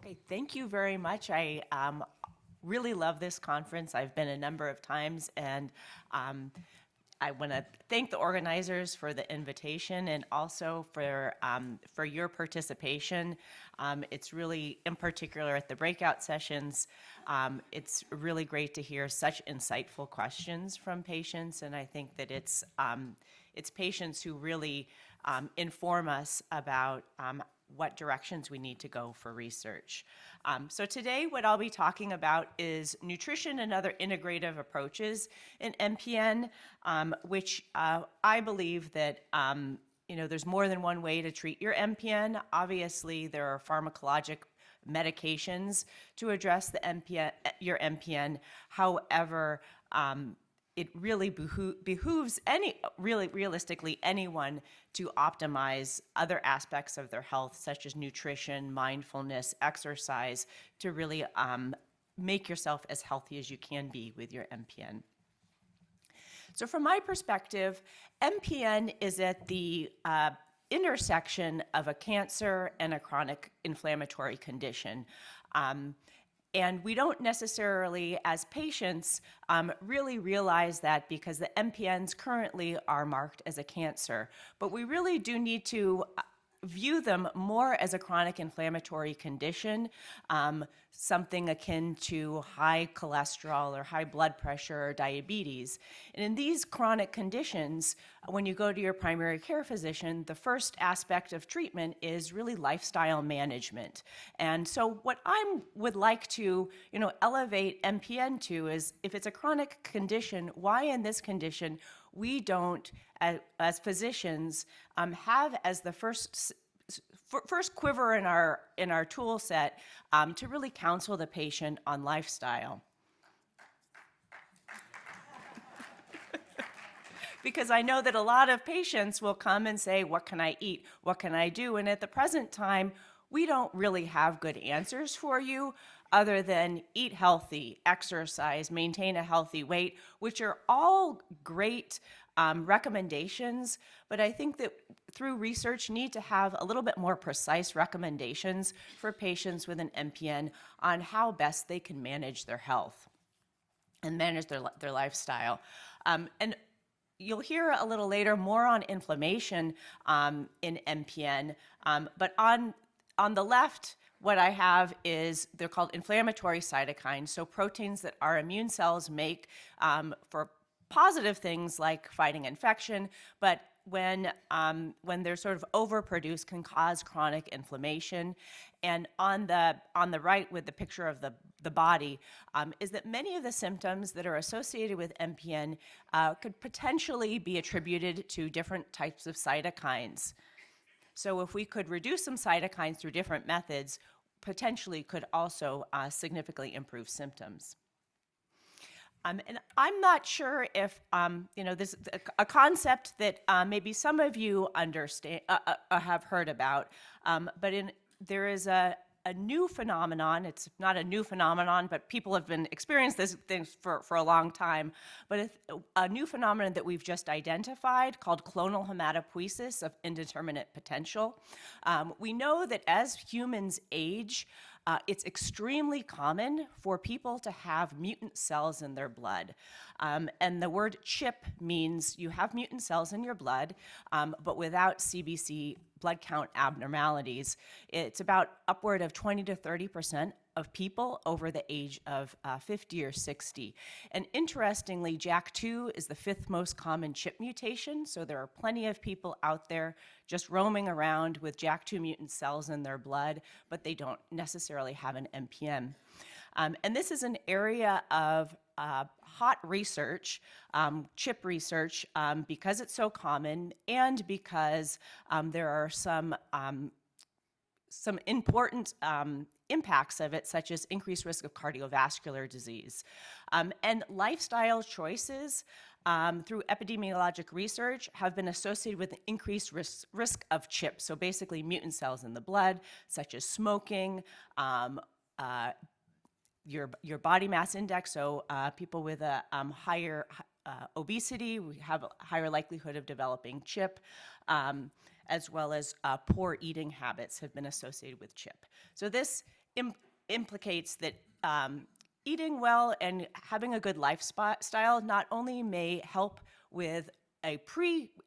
Okay, thank you very much. I really love this conference. I've been a number of times, and um, I want to thank the organizers for the invitation and also for your participation. It's really, in particular, at the breakout sessions. It's really great to hear such insightful questions from patients, and I think that it's patients who really inform us about what directions we need to go for research. So today what I'll be talking about is nutrition and other integrative approaches in MPN, which I believe that there's more than one way to treat your MPN. Obviously, there are pharmacologic medications to address your MPN. However, it really behooves realistically anyone to optimize other aspects of their health, such as nutrition, mindfulness, exercise, to really make yourself as healthy as you can be with your MPN. So from my perspective, MPN is at the intersection of a cancer and a chronic inflammatory condition. And we don't necessarily, as patients, really realize that because the MPNs currently are marked as a cancer. But we really do need to view them more as a chronic inflammatory condition, something akin to high cholesterol or high blood pressure or diabetes. And in these chronic conditions, when you go to your primary care physician, the first aspect of treatment is really lifestyle management. And so what I would like to, elevate MPN to is, if it's a chronic condition, why in this condition we don't, as physicians, have as the first quiver in our tool set to really counsel the patient on lifestyle. Because I know that a lot of patients will come and say, what can I eat? What can I do? And at the present time, we don't really have good answers for you other than eat healthy, exercise, maintain a healthy weight, which are all great recommendations, but I think that through research need to have a little bit more precise recommendations for patients with an MPN on how best they can manage their health and manage their lifestyle. And you'll hear a little later more on inflammation in MPN, but on the left, what I have is, they're called inflammatory cytokines, so proteins that our immune cells make for positive things like fighting infection, but when they're sort of overproduced can cause chronic inflammation. And on the right with the picture of the body is that many of the symptoms that are associated with MPN could potentially be attributed to different types of cytokines. So if we could reduce some cytokines through different methods, potentially could also significantly improve symptoms. And I'm not sure if, this a concept that maybe some of you understand, have heard about, but there is a new phenomenon. It's not a new phenomenon, but people have been experiencing this thing for a long time. But a new phenomenon that we've just identified called clonal hematopoiesis of indeterminate potential. We know that as humans age, it's extremely common for people to have mutant cells in their blood. And the word CHIP means you have mutant cells in your blood, but without CBC blood count abnormalities. It's about upward of 20 to 30% of people over the age of 50 or 60. And interestingly, JAK2 is the 5th most common CHIP mutation, so there are plenty of people out there just roaming around with JAK2 mutant cells in their blood, but they don't necessarily have an MPN. And this is an area of hot research, CHIP research, because it's so common and because there are some important impacts of it, such as increased risk of cardiovascular disease. And lifestyle choices through epidemiologic research have been associated with increased risk of CHIP, so basically mutant cells in the blood, such as smoking, your body mass index, so people with a higher obesity, we have a higher likelihood of developing CHIP, as well as poor eating habits have been associated with CHIP. So this implicates that eating well and having a good lifestyle not only may help with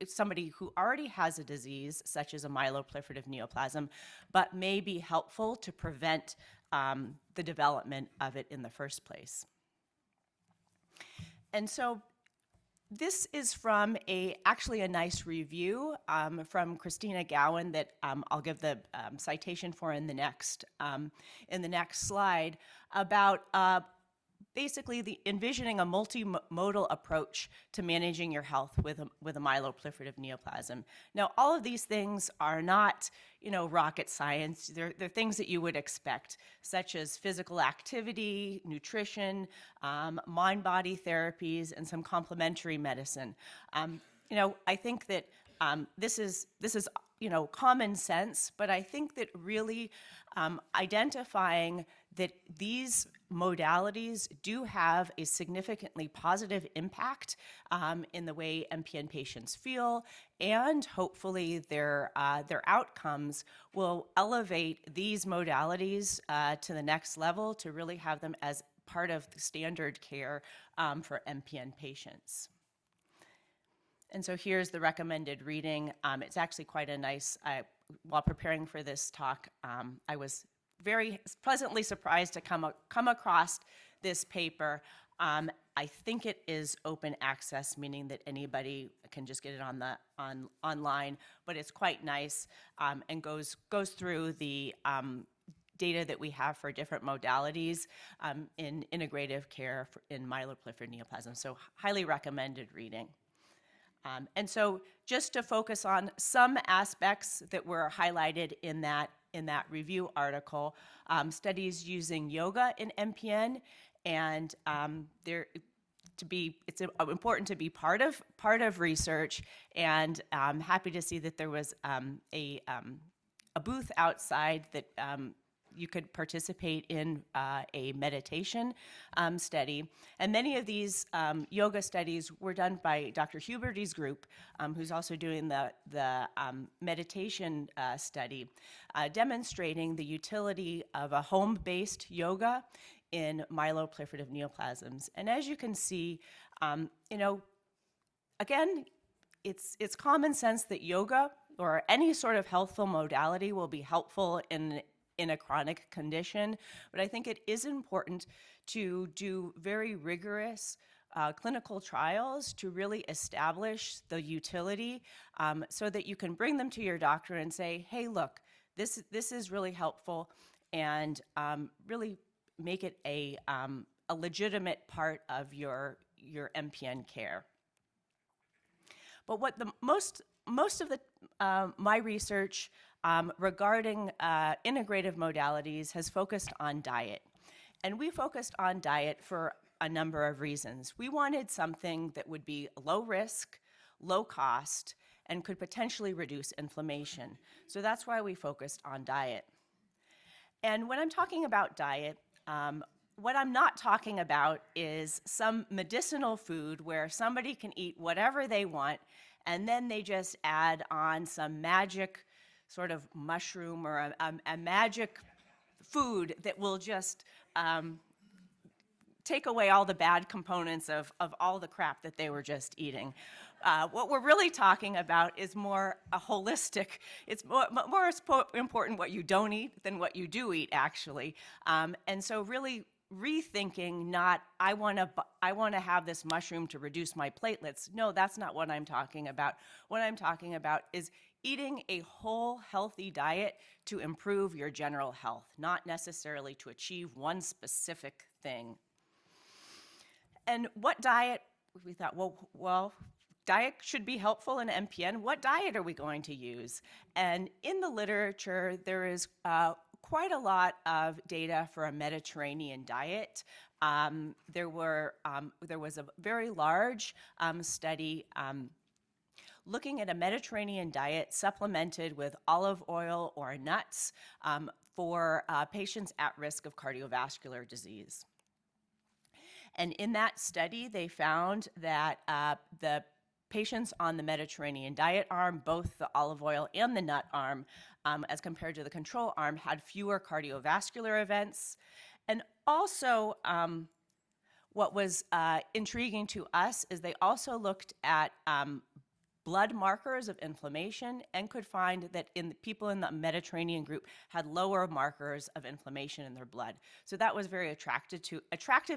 somebody who already has a disease such as a myeloproliferative neoplasm, but may be helpful to prevent the development of it in the first place. And so this is from actually a nice review from Christina Gowan that I'll give the citation for in the next slide about basically envisioning a multimodal approach to managing your health with a myeloproliferative neoplasm. Now, all of these things are not, rocket science. They're things that you would expect, such as physical activity, nutrition, mind-body therapies, and some complementary medicine. I think that this is common sense, but I think that really identifying that these modalities do have a significantly positive impact in the way MPN patients feel, and hopefully their outcomes will elevate these modalities to the next level to really have them as part of the standard care for MPN patients. And so here's the recommended reading. It's actually quite a nice, while preparing for this talk, I was very pleasantly surprised to come across this paper. I think it is open access, meaning that anybody can just get it online, but it's quite nice and goes through the data that we have for different modalities in integrative care in myeloproliferative neoplasm. So highly recommended reading. And so just to focus on some aspects that were highlighted in that review article, studies using yoga in MPN, and it's important to be part of research, and I'm happy to see that there was a booth outside that you could participate in a meditation study. And many of these yoga studies were done by Dr. Huberty's group, who's also doing the meditation study, demonstrating the utility of a home-based yoga in myeloproliferative neoplasms. And as you can see, again, it's common sense that yoga or any sort of healthful modality will be helpful in a chronic condition, but I think it is important to do very rigorous clinical trials to really establish the utility so that you can bring them to your doctor and say, hey, look, this is really helpful, and really make it a legitimate part of your MPN care. But what the most of the my research regarding integrative modalities has focused on diet. And we focused on diet for a number of reasons. We wanted something that would be low risk, low cost, and could potentially reduce inflammation. So that's why we focused on diet. And when I'm talking about diet, what I'm not talking about is some medicinal food where somebody can eat whatever they want, and then they just add on some magic sort of mushroom or a magic food that will just take away all the bad components of all the crap that they were just eating. What we're really talking about is more a holistic, it's more important what you don't eat than what you do eat, actually. And so really rethinking, not I want to have this mushroom to reduce my platelets. No, that's not what I'm talking about. What I'm talking about is eating a whole healthy diet to improve your general health, not necessarily to achieve one specific thing. And what diet, we thought, well, diet should be helpful in MPN. What diet are we going to use? And in the literature, there is quite a lot of data for a Mediterranean diet. There was a very large study looking at a Mediterranean diet supplemented with olive oil or nuts for patients at risk of cardiovascular disease. And in that study, they found that the patients on the Mediterranean diet arm, both the olive oil and the nut arm, as compared to the control arm, had fewer cardiovascular events. And also, what was intriguing to us is they also looked at blood markers of inflammation and could find that in the people in the Mediterranean group had lower markers of inflammation in their blood. So that was very attractive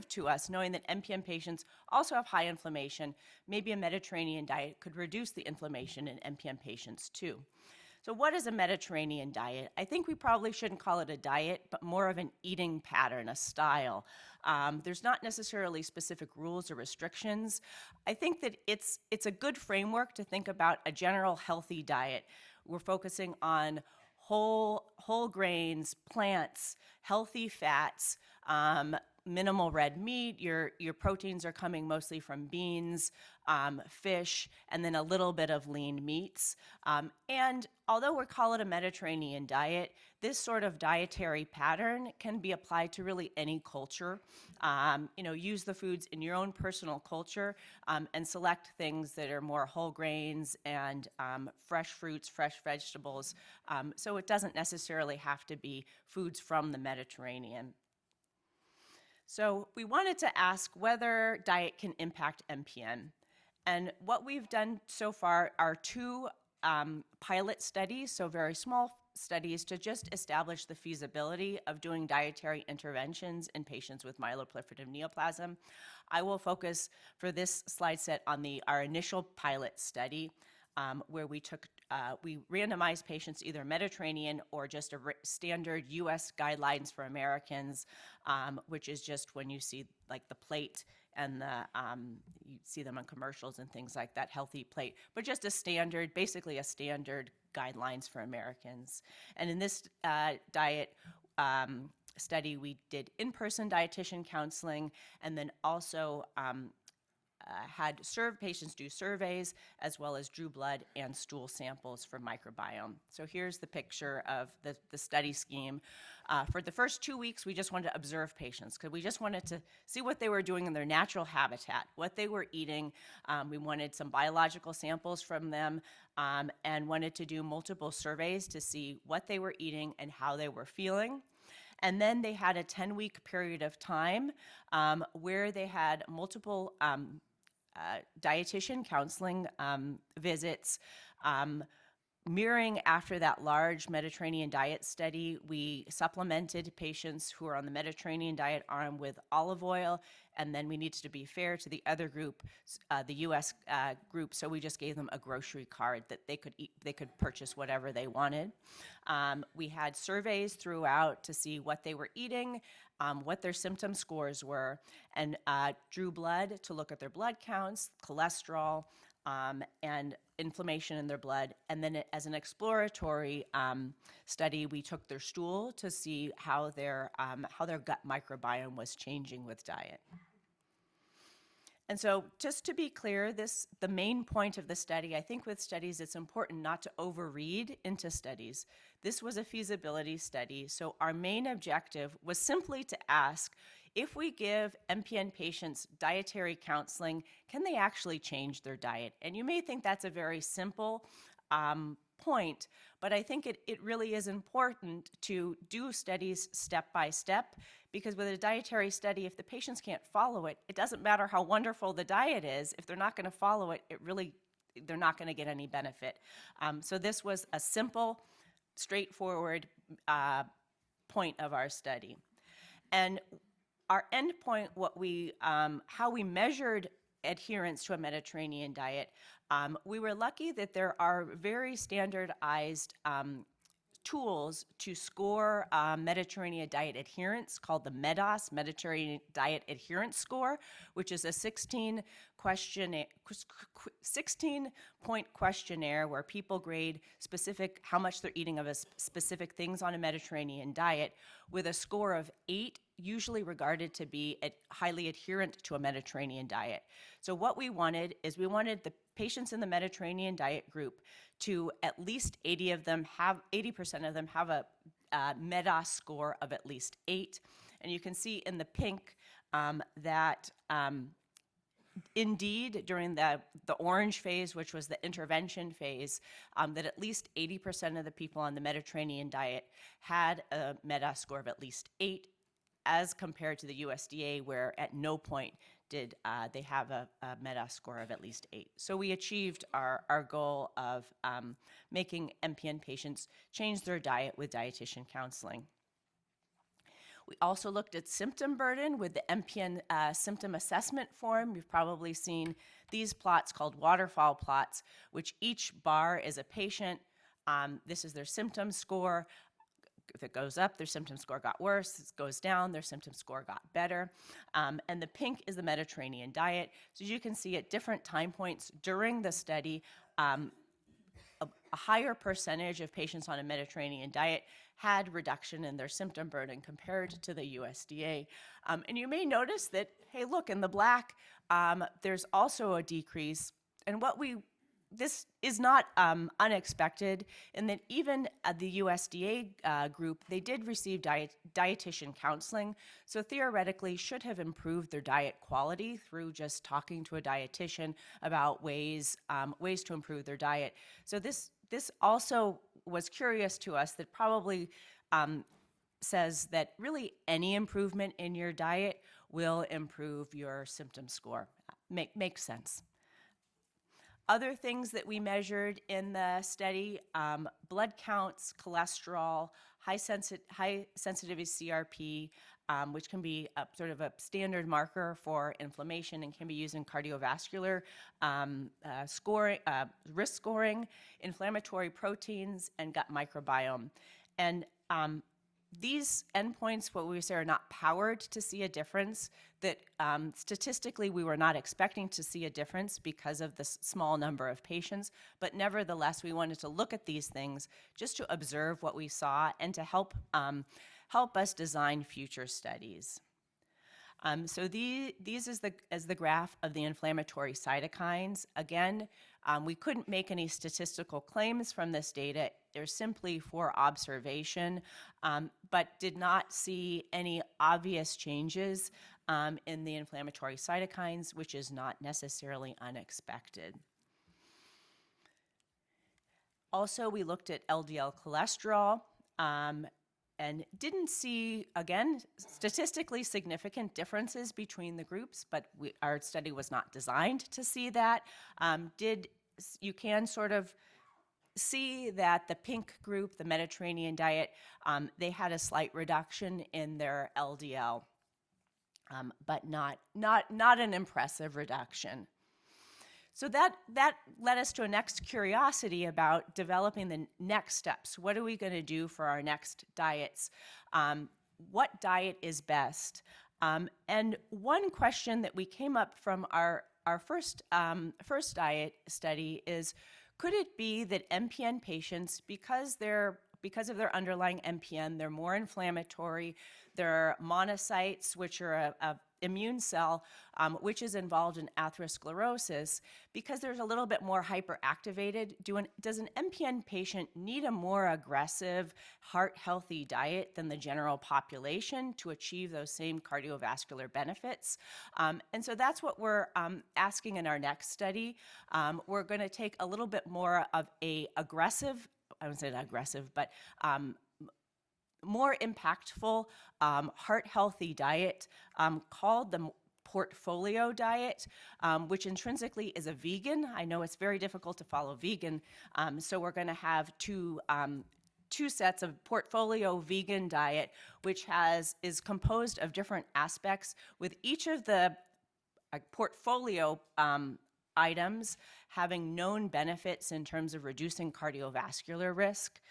to us, knowing that MPN patients also have high inflammation. Maybe a Mediterranean diet could reduce the inflammation in MPN patients too. So what is a Mediterranean diet? I think we probably shouldn't call it a diet, but more of an eating pattern, a style. There's not necessarily specific rules or restrictions. I think that it's a good framework to think about a general healthy diet. We're focusing on whole grains, plants, healthy fats, minimal red meat. Your proteins are coming mostly from beans, fish, and then a little bit of lean meats. And although we call it a Mediterranean diet, this sort of dietary pattern can be applied to really any culture. Use the foods in your own personal culture and select things that are more whole grains and fresh fruits, fresh vegetables. So it doesn't necessarily have to be foods from the Mediterranean. So we wanted to ask whether diet can impact MPN. And what we've done so far are two pilot studies, so very small studies, to just establish the feasibility of doing dietary interventions in patients with myeloproliferative neoplasm. I will focus for this slide set on our initial pilot study, where we randomized patients either Mediterranean or just a standard US guidelines for Americans, which is just when you see like the plate and you see them on commercials and things like that, healthy plate, but just basically a standard guidelines for Americans. And in this diet study, we did in-person dietitian counseling and then also had patients do surveys as well as drew blood and stool samples for microbiome. So here's the picture of the study scheme. For the first 2 weeks, we just wanted to observe patients because we just wanted to see what they were doing in their natural habitat, what they were eating. We wanted some biological samples from them and wanted to do multiple surveys to see what they were eating and how they were feeling. And then they had a 10-week period of time where they had multiple dietitian counseling visits. Mirroring after that large Mediterranean diet study, we supplemented patients who are on the Mediterranean diet arm with olive oil, and then we needed to be fair to the other group, the US group, so we just gave them a grocery card that they could purchase whatever they wanted. We had surveys throughout to see what they were eating, what their symptom scores were, and drew blood to look at their blood counts, cholesterol, and inflammation in their blood. And then as an exploratory study, we took their stool to see how their gut microbiome was changing with diet. And so just to be clear, the main point of the study, I think with studies, it's important not to overread into studies. This was a feasibility study, so our main objective was simply to ask, if we give MPN patients dietary counseling, can they actually change their diet? And you may think that's a very simple point, but I think it really is important to do studies step by step, because with a dietary study, if the patients can't follow it, it doesn't matter how wonderful the diet is. If they're not going to follow it, they're not going to get any benefit. So this was a simple, straightforward point of our study. And our endpoint, how we measured adherence to a Mediterranean diet, we were lucky that there are very standardized tools to score Mediterranean diet adherence called the MEDOS, Mediterranean Diet Adherence Score, which is a 16-point questionnaire where people grade how much they're eating of specific things on a Mediterranean diet, with a score of 8 usually regarded to be highly adherent to a Mediterranean diet. So what we wanted the patients in the Mediterranean diet group to at least 80% of them have a MEDOS score of at least 8. And you can see in the pink that indeed, during the orange phase, which was the intervention phase, that at least 80% of the people on the Mediterranean diet had a MEDAS score of at least 8, as compared to the USDA, where at no point did they have a MEDAS score of at least 8. So we achieved our goal of making MPN patients change their diet with dietitian counseling. We also looked at symptom burden with the MPN symptom assessment form. You've probably seen these plots called waterfall plots, which each bar is a patient. This is their symptom score. If it goes up, their symptom score got worse. If it goes down, their symptom score got better. And the pink is the Mediterranean diet. So as you can see, at different time points during the study, a higher percentage of patients on a Mediterranean diet had reduction in their symptom burden compared to the USDA. And you may notice that, hey, look, in the black, there's also a decrease. And this is not unexpected in that even at the USDA group, they did receive dietitian counseling, so theoretically should have improved their diet quality through just talking to a dietitian about ways to improve their diet. So this also was curious to us, that probably says that really any improvement in your diet will improve your symptom score. Makes sense. Other things that we measured in the study, blood counts, cholesterol, high sensitivity CRP, which can be sort of a standard marker for inflammation and can be used in cardiovascular scoring, risk scoring, inflammatory proteins, and gut microbiome. And these endpoints, what we say, are not powered to see a difference, that statistically we were not expecting to see a difference because of the small number of patients, but nevertheless we wanted to look at these things just to observe what we saw and to help us design future studies. So these is the graph of the inflammatory cytokines. Again, we couldn't make any statistical claims from this data. They're simply for observation, but did not see any obvious changes in the inflammatory cytokines, which is not necessarily unexpected. Also, we looked at LDL cholesterol, and didn't see, again, statistically significant differences between the groups, but our study was not designed to see that. You can sort of see that the pink group, the Mediterranean diet, they had a slight reduction in their LDL, but not an impressive reduction. So that led us to a next curiosity about developing the next steps. What are we going to do for our next diets? What diet is best? And one question that we came up from our first diet study is, could it be that MPN patients, because of their underlying MPN, they're more inflammatory, they're monocytes, which are a immune cell, which is involved in atherosclerosis, because there's a little bit more hyperactivated. Does an MPN patient need a more aggressive, heart-healthy diet than the general population to achieve those same cardiovascular benefits? And so that's what we're asking in our next study. We're going to take a little bit more of a aggressive, I wouldn't say not aggressive, but more impactful heart-healthy diet called the portfolio diet, which intrinsically is a vegan. I know it's very difficult to follow vegan, so we're going to have two sets of portfolio vegan diet, which is composed of different aspects, with each of the portfolio items having known benefits in terms of reducing cardiovascular risk.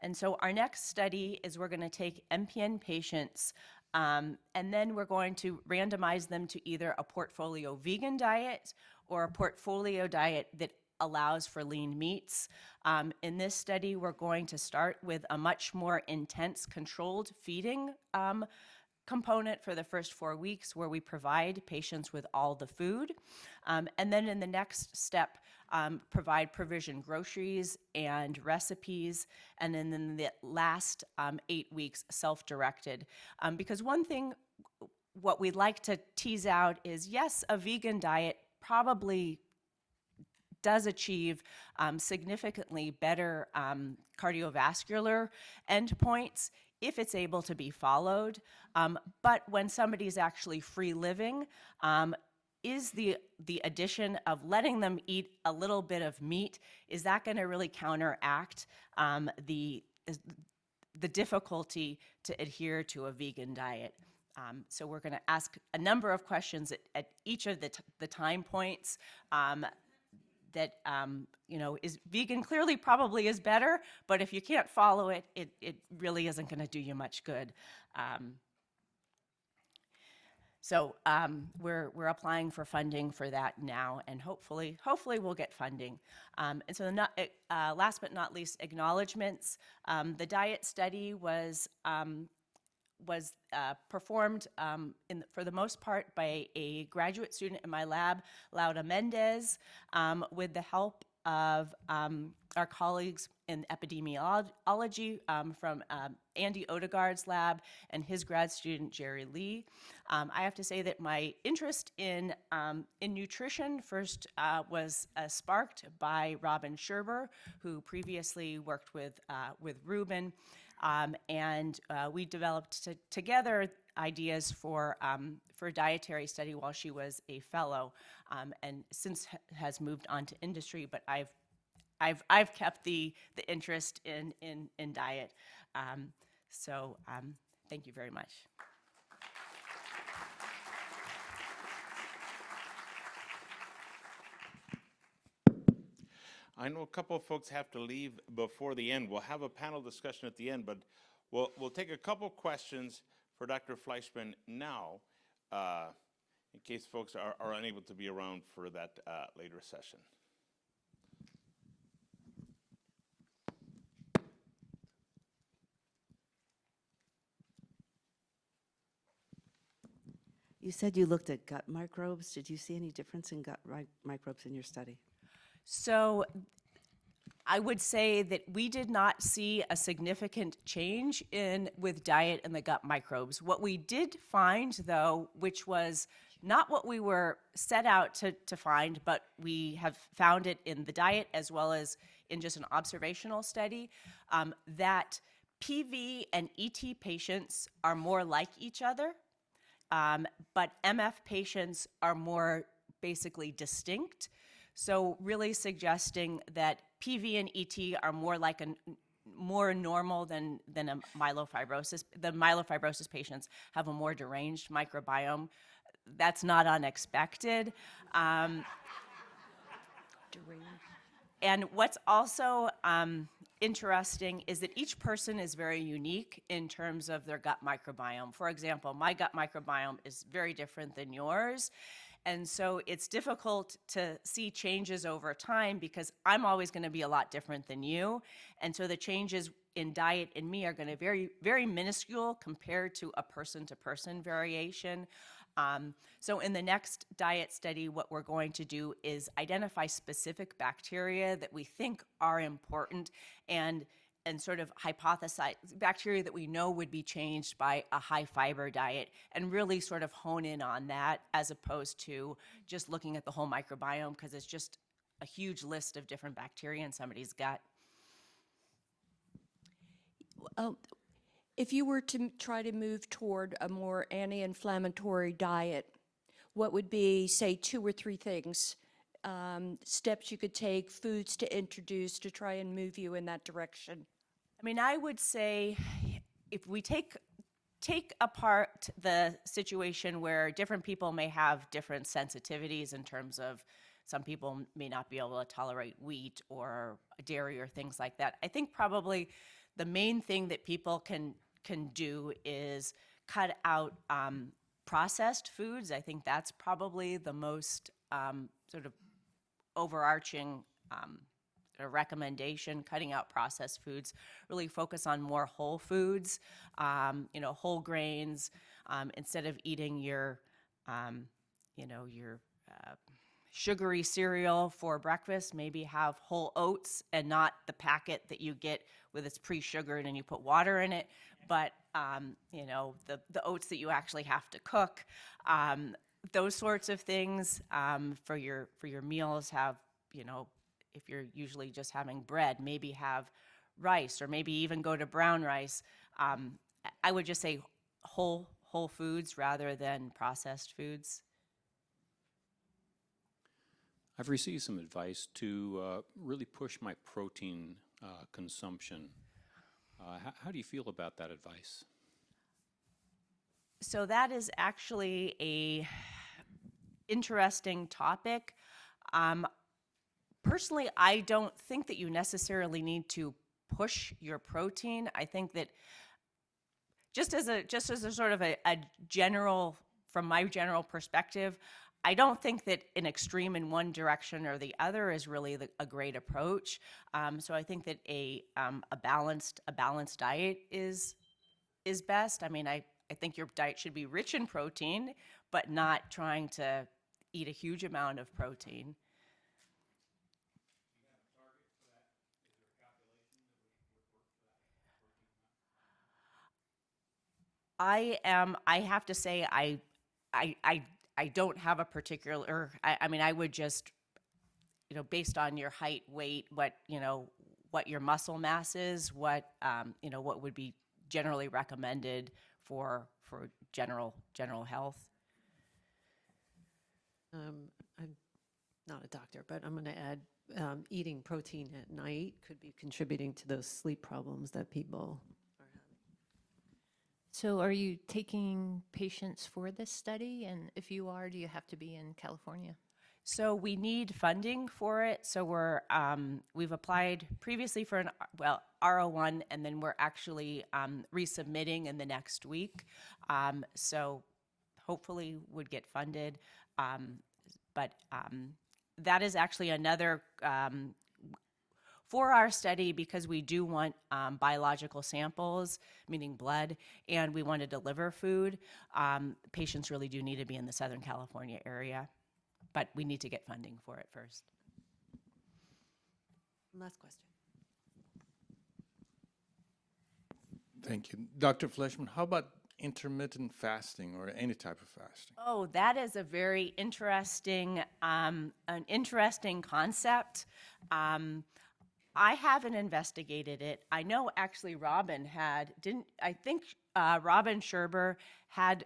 And so our next study is we're going to take MPN patients and then we're going to randomize them to either a portfolio vegan diet or a portfolio diet that allows for lean meats. In this study, we're going to start with a much more intense controlled feeding component for the first 4 weeks, where we provide patients with all the food. And then in the next step, provide provision groceries and recipes. And then in the last 8 weeks, self-directed. Because one thing what we'd like to tease out is, yes, a vegan diet probably does achieve significantly better cardiovascular endpoints if it's able to be followed. But when somebody's actually free living, is the addition of letting them eat a little bit of meat, is that going to really counteract the difficulty to adhere to a vegan diet? So we're going to ask a number of questions at each of the time points. That is vegan clearly probably is better, but if you can't follow it, it really isn't going to do you much good. So we're applying for funding for that now, and hopefully we'll get funding. And so last but not least, acknowledgments. The diet study was performed for the most part by a graduate student in my lab, Laura Mendez, with the help of our colleagues in epidemiology from Andy Odegaard's lab and his grad student, Jerry Lee. I have to say that my interest in nutrition first was sparked by Robin Scherber, who previously worked with Ruben. And we developed together ideas for dietary study while she was a fellow, and since has moved on to industry. But I've kept the interest in diet. So thank you very much. I know a couple of folks have to leave before the end. We'll have a panel discussion at the end, but we'll take a couple questions for Dr. Fleischman now, in case folks are unable to be around for that later session. You said you looked at gut microbes. Did you see any difference in gut microbes in your study? So I would say that we did not see a significant change with diet and the gut microbes. What we did find, though, which was not what we were set out to find, but we have found it in the diet as well as in just an observational study, that PV and ET patients are more like each other, but MF patients are more basically distinct. So really suggesting that PV and ET are more like more normal than a myelofibrosis. The myelofibrosis patients have a more deranged microbiome. That's not unexpected. And what's also interesting is that each person is very unique in terms of their gut microbiome. For example, my gut microbiome is very different than yours. And so it's difficult to see changes over time because I'm always going to be a lot different than you. And so the changes in diet in me are going to be very, very minuscule compared to a person-to-person variation. So in the next diet study, what we're going to do is identify specific bacteria that we think are important and sort of hypothesize bacteria that we know would be changed by a high fiber diet and really sort of hone in on that as opposed to just looking at the whole microbiome because it's just a huge list of different bacteria in somebody's gut. If you were to try to move toward a more anti-inflammatory diet, what would be, say, 2 or 3 things, steps you could take, foods to introduce to try and move you in that direction? I mean, I would say if we take apart the situation where different people may have different sensitivities in terms of some people may not be able to tolerate wheat or dairy or things like that, I think probably the main thing that people can do is cut out processed foods. I think that's probably the most sort of overarching recommendation, cutting out processed foods, really focus on more whole foods, whole grains, instead of eating your sugary cereal for breakfast, maybe have whole oats and not the packet that you get with it's pre-sugared and you put water in it, but the oats that you actually have to cook, those sorts of things. For your meals, have, if you're usually just having bread, maybe have rice, or maybe even go to brown rice. I would just say whole foods rather than processed foods. I've received some advice to really push my protein consumption. How do you feel about that advice? So that is actually a interesting topic. Personally, I don't think that you necessarily need to push your protein. I think that just as a sort of a general, from my general perspective, I don't think that an extreme in one direction or the other is really a great approach. So I think that a balanced diet is best. I mean, I think your diet should be rich in protein, but not trying to eat a huge amount of protein. I have to say, I don't have a particular, I mean, I would just, based on your height, weight, what your muscle mass is, what would be generally recommended for general health. I'm not a doctor, but I'm going to add eating protein at night could be contributing to those sleep problems that people are having. So are you taking patients for this study? And if you are, do you have to be in California? So we need funding for it. So we've applied previously for an RO1, and then we're actually resubmitting in the next week. So hopefully would get funded. But that is actually another for our study, because we do want biological samples, meaning blood, and we want to deliver food. Patients really do need to be in the Southern California area, but we need to get funding for it first. Last question. Thank you. Dr. Fleischman, how about intermittent fasting or any type of fasting? Oh, that is a very interesting, an interesting concept. I haven't investigated it. I know actually Robin Robin Scherber had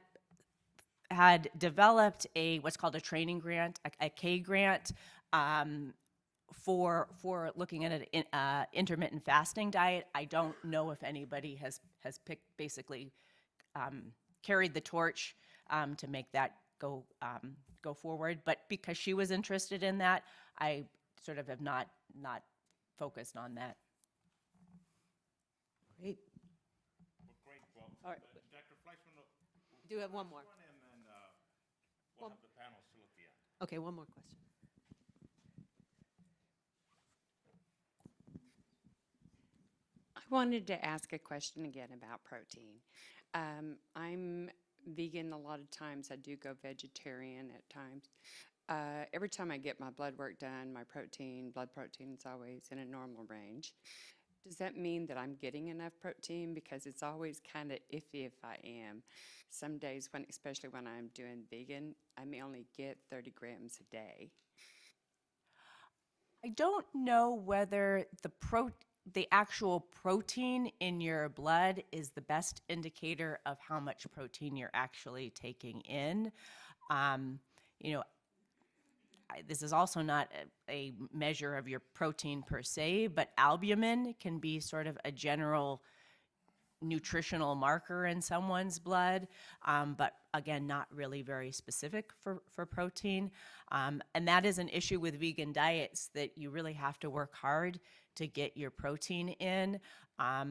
developed what's called a training grant, a K grant, for looking at an intermittent fasting diet. I don't know if anybody has basically carried the torch to make that go forward. But because she was interested in that, I sort of have not focused on that. Great. Well, great. Well, All right. Dr. Fleischman, We do have one more. and then we'll have the panel still at the end. Okay, one more question. I wanted to ask a question again about protein. I'm vegan a lot of times. I do go vegetarian at times. Every time I get my blood work done, my blood protein is always in a normal range. Does that mean that I'm getting enough protein? Because it's always kind of iffy if I am. Some days, especially when I'm doing vegan, I may only get 30 grams a day. I don't know whether the actual protein in your blood is the best indicator of how much protein you're actually taking in. This is also not a measure of your protein per se, but albumin can be sort of a general nutritional marker in someone's blood, but again, not really very specific for protein. And that is an issue with vegan diets, that you really have to work hard to get your protein in. I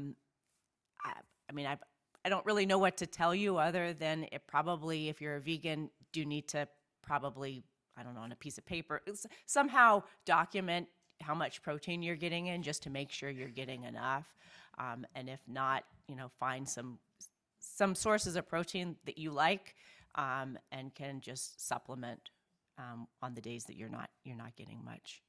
don't really know what to tell you other than it probably, if you're a vegan, do need to probably, I don't know, on a piece of paper, somehow document how much protein you're getting in, just to make sure you're getting enough. And if not, find some sources of protein that you like, and can just supplement on the days that you're not getting much.